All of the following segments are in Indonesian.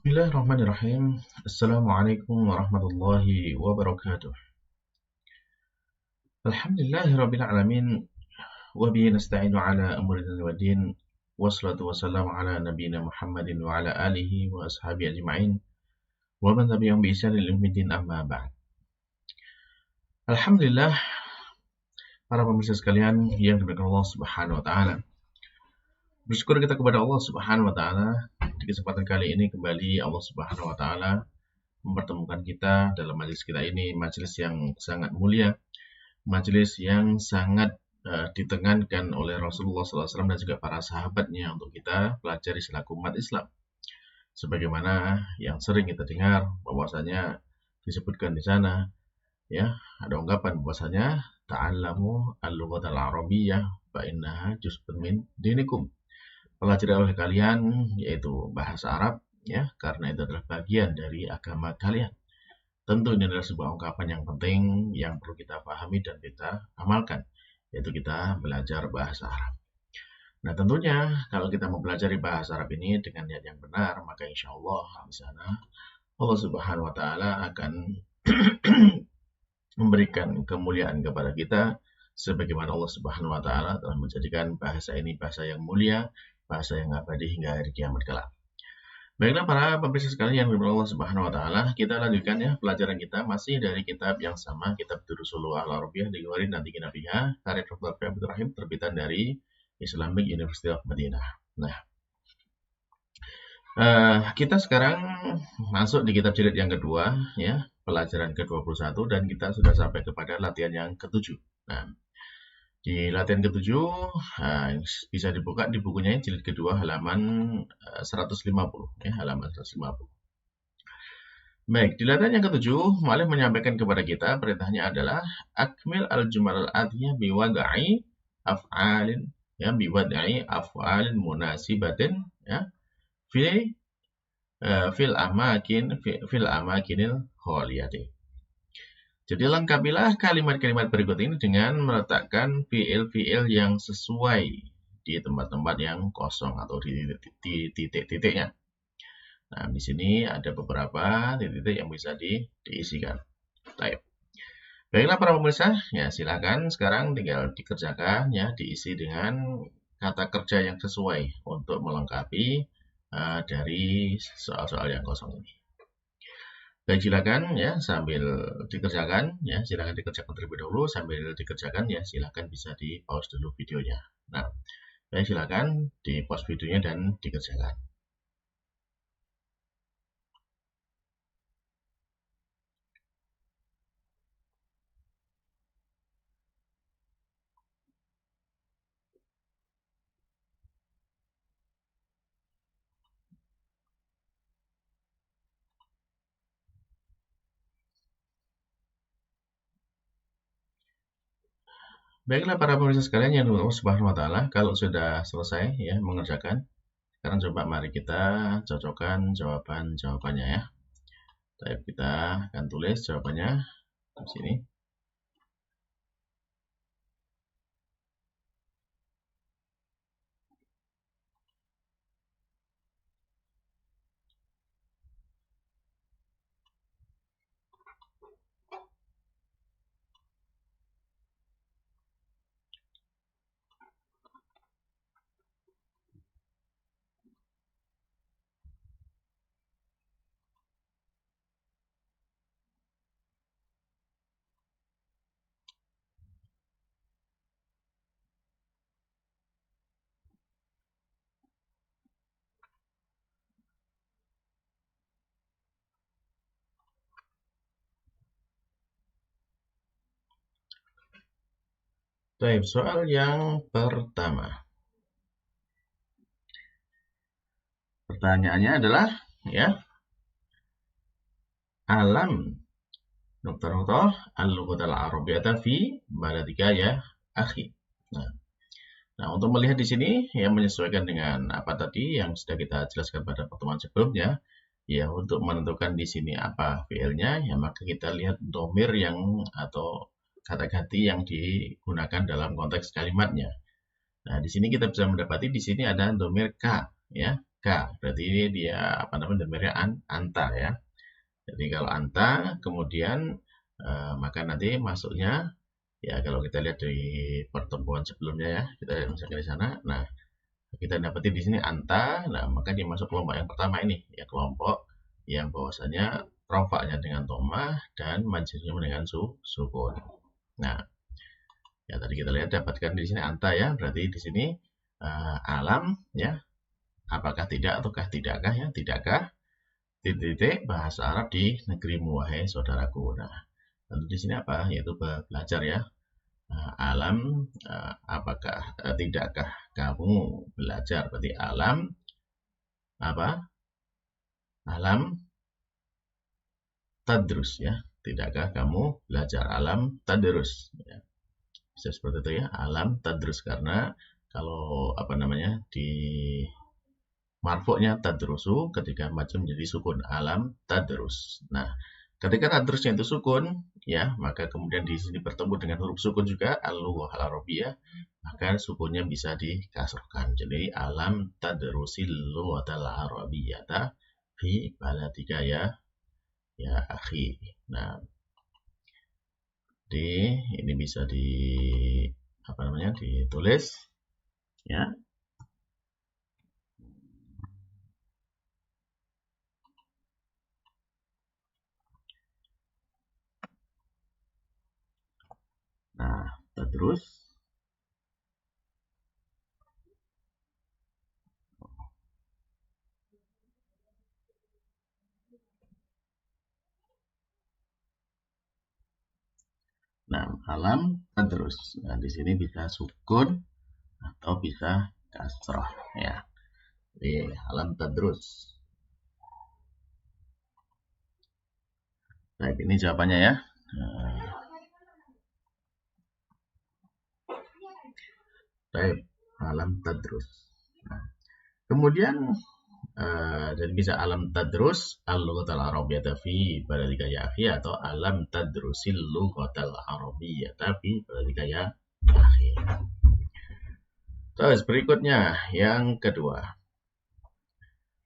Bismillahirrahmanirrahim. Assalamualaikum warahmatullahi wabarakatuh. Alhamdulillahirabbil alamin wa bihi nasta'inu ala umuri dunya waddin. Wassalatu wassalamu ala nabiyyina Muhammadin wa ala alihi wa ashabihi ajma'in wa man tabi'ahum bi ihsanin ila yaumiddin amma ba'd. Alhamdulillah para pemirsa sekalian yang dimuliakan Allah Subhanahu wa taala. Bersyukur kita kepada Allah Subhanahu wa taala di kesempatan kali ini kembali Allah Subhanahu wa taala mempertemukan kita dalam majelis kita ini, majelis yang sangat mulia, majelis yang sangat ditengankan oleh Rasulullah SAW dan juga para sahabatnya untuk kita pelajari selaku umat Islam. Sebagaimana yang sering kita dengar bahwasanya disebutkan di sana, ya, ada ungkapan bahwasanya ta'allamu al-lughatal arabiyyah fa innaha juz'un min dinikum. Pelajari oleh kalian yaitu bahasa Arab, ya, karena itu adalah bagian dari agama kalian. Tentu ini adalah sebuah ungkapan yang penting yang perlu kita pahami dan kita amalkan, yaitu kita belajar bahasa Arab. Nah, tentunya kalau kita mempelajari bahasa Arab ini dengan niat yang benar, maka insya Allah di sana Allah Subhanahu wa taala akan memberikan kemuliaan kepada kita sebagaimana Allah Subhanahu wa taala telah menjadikan bahasa ini bahasa yang mulia, bahasa yang abadi hingga hari kiamat kelak. Baiklah para pemirsa sekalian yang dimuliakan Allah Subhanahu wa taala, kita lanjutkan ya pelajaran kita masih dari kitab yang sama, kitab Durusul Al-Arabiyyah di Ghawarin nanti Nabiha, karya Dr. Abdul Rahim terbitan dari Islamic University of Madinah. Nah, kita sekarang masuk di kitab jilid yang kedua ya, pelajaran ke-21 dan kita sudah sampai kepada latihan yang ke-7. Nah, di latihan ke-7 bisa dibuka di bukunya jilid kedua halaman 150 ya, halaman 150. Baik, di latihan yang ke-7 Mu'allif menyampaikan kepada kita perintahnya adalah akmil al-jumal al-atiyah biwad'i af'alin ya, biwad'i af'alin munasibatin ya fil amakinil khaliyati. Jadi lengkapilah kalimat-kalimat berikut ini dengan meletakkan fiil-fiil yang sesuai di tempat-tempat yang kosong atau di titik-titiknya. Nah, di sini ada beberapa titik-titik yang bisa diisikan. Baik. Baiklah para pemirsa, ya silakan sekarang tinggal dikerjakan ya, diisi dengan kata kerja yang sesuai untuk melengkapi dari soal-soal yang kosong ini. Baik, silakan ya sambil dikerjakan ya, silakan dikerjakan terlebih dahulu, sambil dikerjakan ya silakan bisa di pause dulu videonya. Nah, baik, silakan di pause videonya dan dikerjakan. Baiklah para pemirsa sekalian yang dimuliakan Allah Subhanahu wa taala, kalau sudah selesai ya mengerjakan, sekarang coba mari kita cocokkan jawaban-jawabannya ya. Kita akan tulis jawabannya di sini. Baik, soal yang pertama. Pertanyaannya adalah ya, alam nukta-nukta al-lughatal arabiyyah fi baladika ya akhi. Nah, untuk melihat di sini yang menyesuaikan dengan apa tadi yang sudah kita jelaskan pada pertemuan sebelumnya, ya untuk menentukan di sini apa fiilnya, ya maka kita lihat domir yang atau kata ganti yang digunakan dalam konteks kalimatnya. Nah, di sini kita bisa mendapati di sini ada domir ka, ya. ka. Berarti dia apa namanya domirnya anta ya. Jadi kalau anta kemudian maka nanti masuknya ya kalau kita lihat di pertemuan sebelumnya ya, kita lihat misalkan di sana. Nah, kita dapati di sini anta. Nah, maka dia masuk kelompok yang pertama ini ya, kelompok yang bahwasanya rofaknya dengan tomah dan majrurnya dengan sukun. Nah, ya tadi kita lihat dapatkan di sini anta ya, berarti di sini alam ya, apakah tidak ataukah tidakkah ya, tidakkah titik bahasa Arab di negerimu wahai saudaraku. Nah, lalu di sini apa? Yaitu belajar ya. Alam apakah tidakkah kamu belajar? Berarti alam apa? Alam tadrus ya. Tidakkah kamu belajar? Alam tadrus ya. Bisa seperti itu ya, alam tadrus, karena kalau apa namanya di marfu'nya tadrusu, ketika majrur menjadi sukun, alam tadrus. Nah, ketika tadrusnya itu sukun ya, maka kemudian di sini bertemu dengan huruf sukun juga al-lughah al-arabiyyah, maka sukunnya bisa dikasrahkan. Jadi alam tadrusil lughatal arabiyyata fi baladika ya akhi. Nah, ini bisa ditulis ya. Nah, terus alam terus. Nah, di sini bisa sukun atau bisa kasrah ya. Jadi alam tadrus. Baik, ini jawabannya ya. Baik, alam tadrus. Nah, kemudian jadi bisa alam tadrus al-lughatal arabiyyata fi baladika ya akhi, atau alam tadrusil lughatal arabiyyata fi baladika ya akhi. Terus berikutnya yang kedua.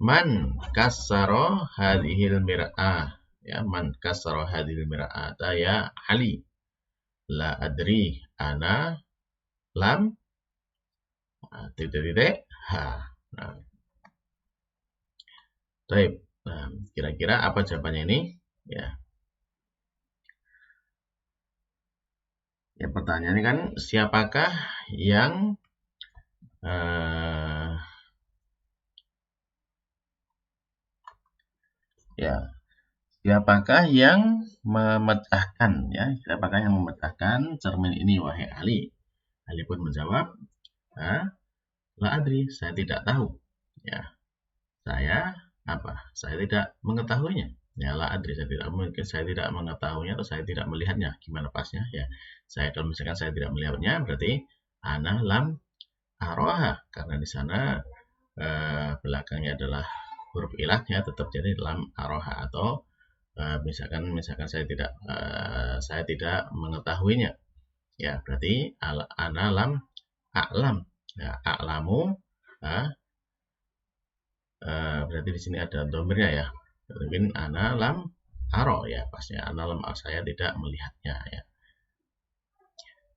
Man kassara hadhil mir'ah ya, man kassara hadhil mir'ata ya Ali. La adri ana lam titik ha. Nah. Baik. Nah, kira-kira apa jawabannya ini? Ya. Ya, pertanyaannya kan siapakah yang siapakah yang memecahkan ya? Siapakah yang memecahkan cermin ini wahai Ali? Ali pun menjawab, la adri, saya tidak tahu. Ya. Saya Saya tidak mengetahuinya. Ya, la adri, saya tidak mengetahuinya atau saya tidak melihatnya. Gimana pasnya? Ya. Kalau misalkan saya tidak melihatnya, berarti ana lam aroha, karena di sana belakangnya adalah huruf ilah ya, tetap jadi lam aroha, atau misalkan saya tidak mengetahuinya. Ya, berarti ana lam a'lam. Ya, a'lamu berarti di sini ada domirnya ya. Mungkin ana lam aro ya, pasnya ana lam aro, saya tidak melihatnya ya.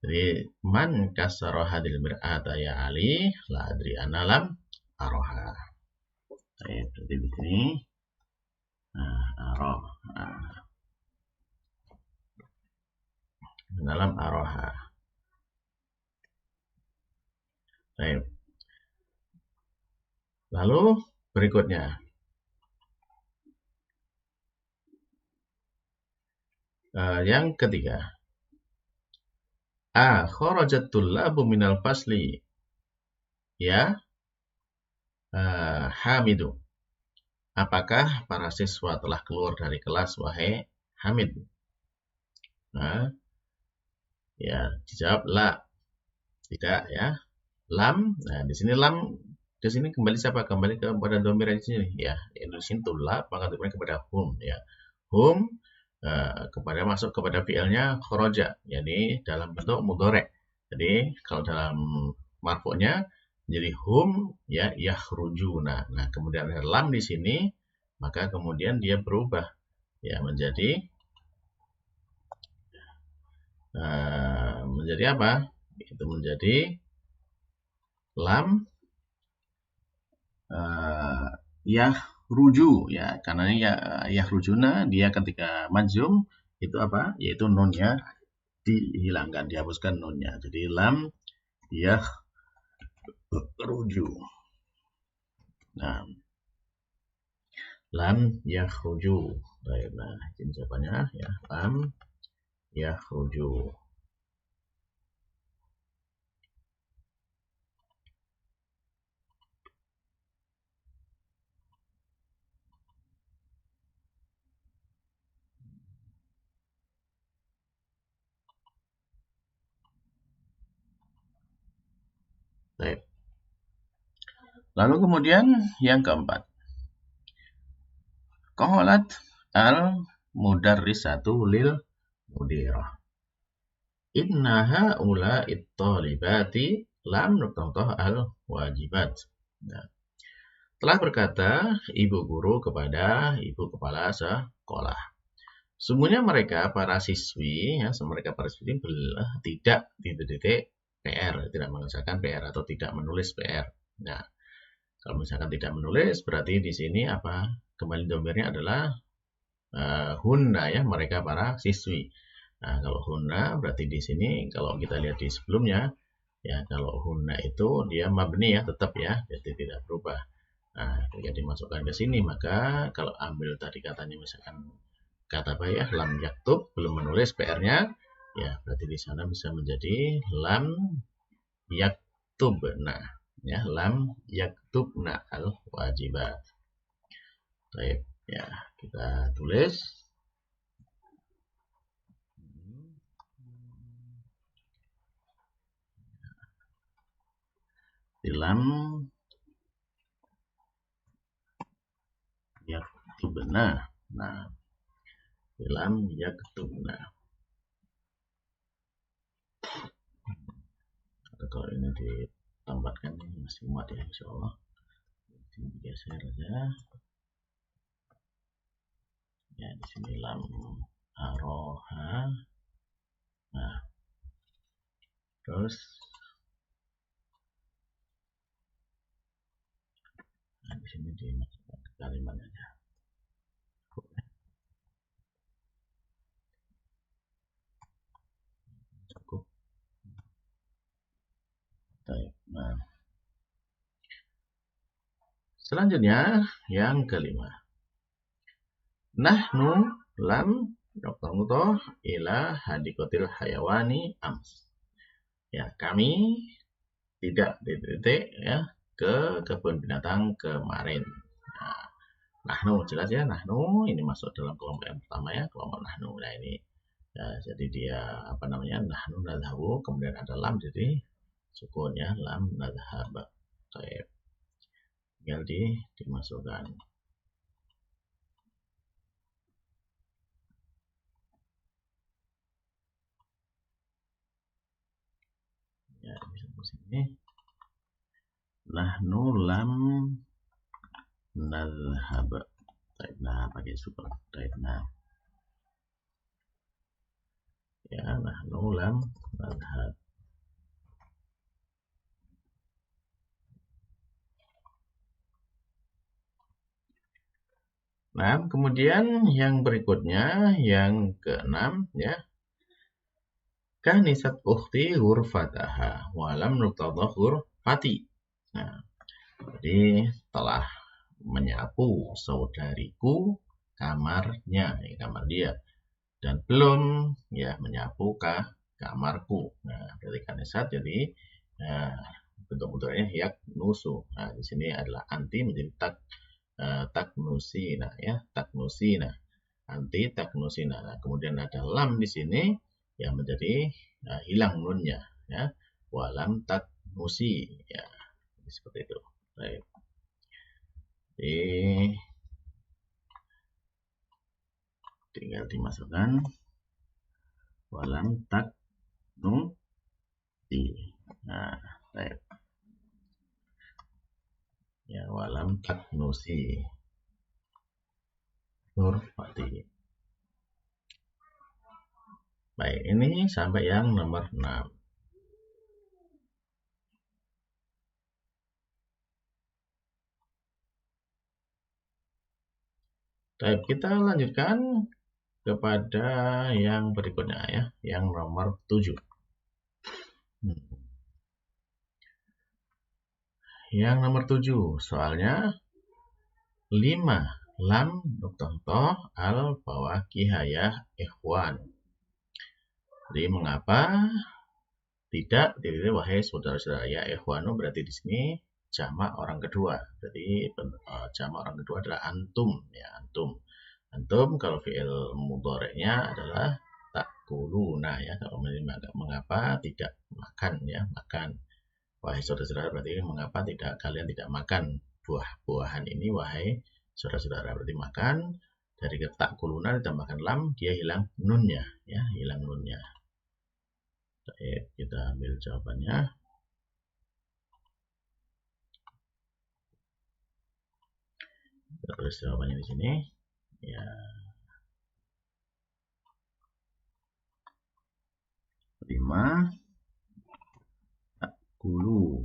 Jadi man kasara hadil mir'ata ya Ali, la adri ana lam aroha. Berarti di sini aro. Ana lam aroha. Baik. Lalu berikutnya. Yang ketiga. Kharajat tullabu minal fasli ya Hamidu. Apakah para siswa telah keluar dari kelas wahai Hamid? Nah, ya dijawab la. Tidak ya. Lam. Nah, di sini lam, di sini kembali siapa? Kembali kepada domir di sini ya. Di sini tullab, maka domirnya kepada hum ya. Hum masuk kepada fi'ilnya kharaja, jadi dalam bentuk mudhari'. Jadi kalau dalam marfu'nya Jadi hum ya yakhrujuna. Nah, kemudian ada lam di sini, maka kemudian dia berubah ya menjadi apa? Itu menjadi lam yahruju ya, karena ini yahrujuna dia ketika majzum itu apa? Yaitu nunnya dihilangkan, dihapuskan nunnya. Jadi lam yahruju. Nah, lam yakhruju. Baik, nah ini jawabannya ya, lam yakhruju. Baik. Lalu kemudian yang keempat. Qalat al mudarrisatu lil mudirah. Inna haula'i thalibati lam nuqtah al wajibat. Nah, telah berkata ibu guru kepada ibu kepala sekolah. Semuanya mereka para siswi ya, mereka para siswi tidak titik PR, tidak mengerjakan PR atau tidak menulis PR. Nah, kalau misalkan tidak menulis berarti di sini apa? Kembali domirnya adalah hunna ya, mereka para siswi. Nah, kalau hunna berarti di sini kalau kita lihat di sebelumnya ya, kalau hunna itu dia mabni ya, tetap ya, jadi tidak berubah. Nah, ketika dimasukkan ke sini maka kalau ambil tadi katanya misalkan kata apa ya, lam yaktub belum menulis PR-nya ya, berarti di sana bisa menjadi lam yaktubna ya, lam yaktubna al wajibat. Baik, ya kita tulis lam yaktubna. Nah, lam yaktubna. Kalau ini ditambahkan ini masih muat ya, insya Allah. Ini geser aja. Ya, di sini lam aroha. Nah, terus nah, di sini dimasukkan ke kalimat aja. Cukup. Nah, selanjutnya yang kelima. Nahnu lam nuqtah ila hadikotil hayawani ams. Ya, kami tidak titik ya ke kebun binatang kemarin. Nah, nahnu jelas ya, nahnu ini masuk dalam kelompok yang pertama ya, kelompok nahnu. Nah, ini ya, jadi dia apa namanya, nahnu nadhabu, kemudian ada lam, jadi sukunnya lam nadhab. Baik, tinggal dimasukkan. Ya, di sini nahnu lam nadhab. Baik, nah pakai sukun. Baik, nah ya, nahnu lam nadhab. Nah, kemudian yang berikutnya, yang keenam ya. Kanisat ukhti ghurfataha walam nuqtadha ghurfati. Nah, jadi telah menyapu saudariku kamarnya, ya, kamar dia, dan belum ya menyapu kamarku. Nah, berarti kanisat jadi bentuk-bentuknya yak nusu. Nah, di sini adalah anti menjadi taknusina ya, taknusina, anti taknusina. Nah, kemudian ada lam di sini yang menjadi hilang nunnya ya, walam taknusi ya, seperti itu. Baik. Jadi tinggal dimasukkan walam taknusi. Nah, baik. Ya, walam taknusi. Nur mati. Baik, ini sampai yang nomor 6. Baik, kita lanjutkan kepada yang berikutnya ya, yang nomor 7. Yang nomor 7, soalnya 5 lam nuqtah al fawakihayah ikhwan. Jadi mengapa tidak wahai saudara-saudara ya, ikhwanu berarti di sini jamak orang kedua. Jadi jamak orang kedua adalah antum ya, antum. Antum kalau fi'il mudhari'nya adalah takuluna ya, kalau mengapa tidak makan ya, makan. Wahai saudara-saudara berarti mengapa tidak kalian tidak makan buah-buahan ini wahai saudara-saudara, berarti makan. Dari takuluna ditambahkan lam, dia hilang nunnya ya, hilang nunnya. Baik, kita ambil jawabannya. Kita tulis jawabannya di sini. Ya. 5 takulu.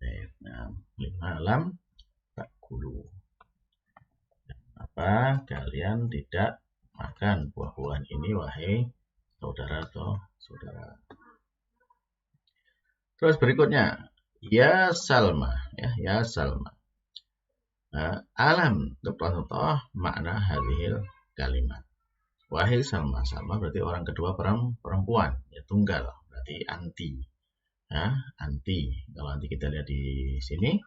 Baik, nah, 5 lam takulu. Apa kalian tidak makan buah-buahan ini wahai saudara atau saudara. Terus berikutnya, ya Salma ya, ya Salma. Alam nuqtah makna hadhil kalimat. Wahai Salma, Salma berarti orang kedua perempuan, ya tunggal, berarti anti. Ya, anti. Kalau nanti kita lihat di sini,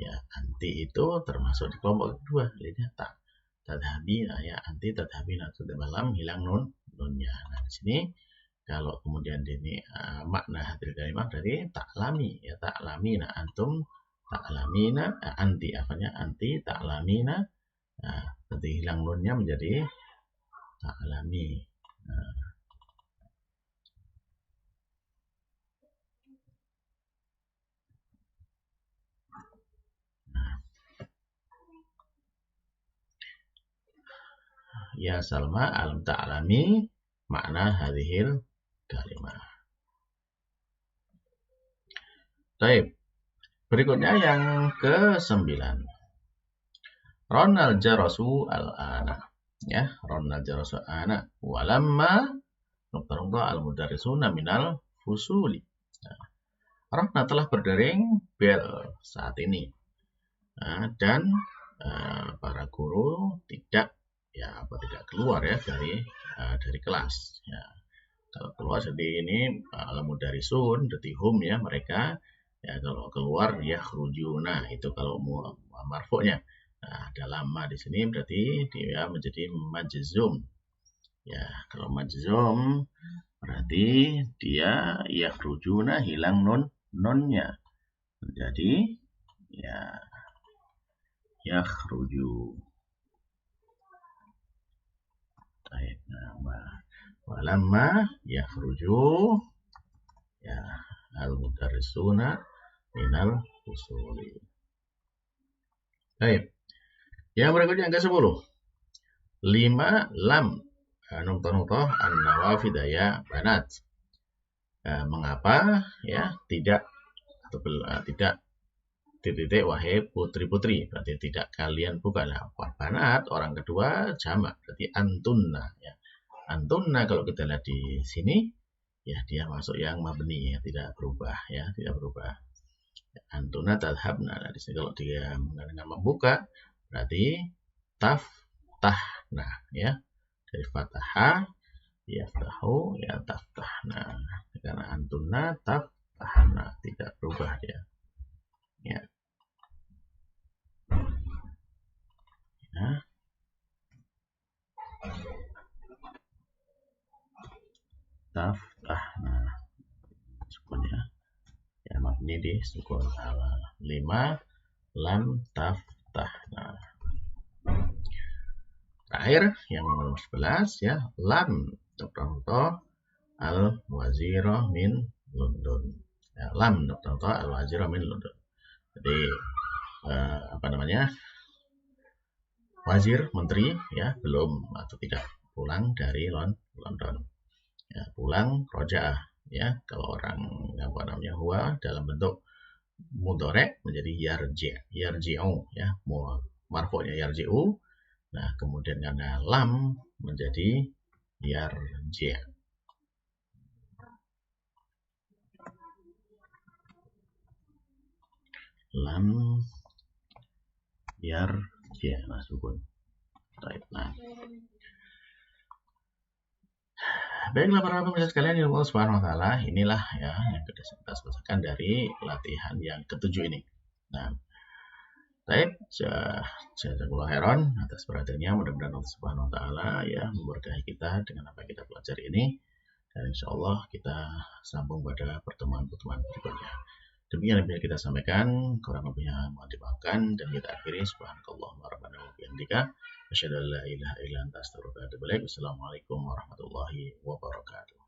ya anti itu termasuk di kelompok kedua, lihatnya tak. Tadhabi, nah ya anti tadhabi atau malam hilang nunnya. Nah di sini kalau kemudian ini makna hadil kalimat berarti taklami ya, taklami. Nah antum taklamina, anti apanya anti taklamina. Nah nanti hilang nunnya menjadi taklami. Nah, ya Salma alam ta'lami makna hadhil kalimah. Baik. Berikutnya yang ke-9. Ronal jarasu al-ana. Ya, ronal jarasu al-ana. Walamma nuqtah al-mudarrisuna minal fusuli. Nah, Rona telah berdering bel saat ini. Nah, dan para guru tidak keluar ya dari kelas ya. Kalau keluar seperti ini al-mudarrisun berarti hum ya, mereka ya, kalau keluar ya khurujuna itu kalau marfu'nya. Nah, ada lama di sini berarti dia menjadi majzum. Ya, kalau majzum berarti dia ya khurujuna hilang nunnya. Menjadi ya khruju. Baik, walamma yakhruju ya al-mudarrisuna minal usuli. Baik. Yang berikutnya yang ke-10. 5 lam nuqtah an-nawafid ya banat. Mengapa ya tidak atau tidak titik wahai putri-putri, berarti tidak kalian bukan. Nah, banat orang kedua jamak berarti antunna ya. Antunna kalau kita lihat di sini ya dia masuk yang mabni ya, tidak berubah ya, tidak berubah. Antuna tadhabna. Nah, di sini kalau dia dengan membuka berarti taftahna ya. Dari fataha yaftahu ya taftahna. Karena antunna taftahna tidak berubah dia. Ya. Ya. Taftahna. Sukunnya ya mabni di sukun awal. 5 lam taftahna. Terakhir yang nomor 11 ya, lam nuqtah al wazira min London. Ya, lam nuqtah al wazira min London. Jadi apa namanya, wazir, menteri ya belum atau tidak pulang dari London. Ya, pulang rojaah ya. Kalau orang apa namanya huwa dalam bentuk mudhari menjadi yarji'u ya, marfu'nya yarji'u. Nah, kemudian karena lam menjadi yarji'. Lam yarji', nah sukun. Nah, baiklah para pemirsa sekalian yang Allah Subhanahu wa taala, inilah ya yang kita selesaikan dari latihan yang ketujuh ini. Nah, baik, jazakallahu khairan atas perhatiannya. Mudah-mudahan Allah Subhanahu wa taala ya memberkahi kita dengan apa yang kita pelajari ini. Dan insya Allah kita sambung pada pertemuan-pertemuan berikutnya. Demikian yang bisa kita sampaikan, kurang lebihnya mohon dimaafkan, dan kita akhiri subhanakallahumma rabbana wa bihamdika asyhadu an la ilaha illa anta astaghfiruka wa atubu ilaik. Wassalamualaikum warahmatullahi wabarakatuh.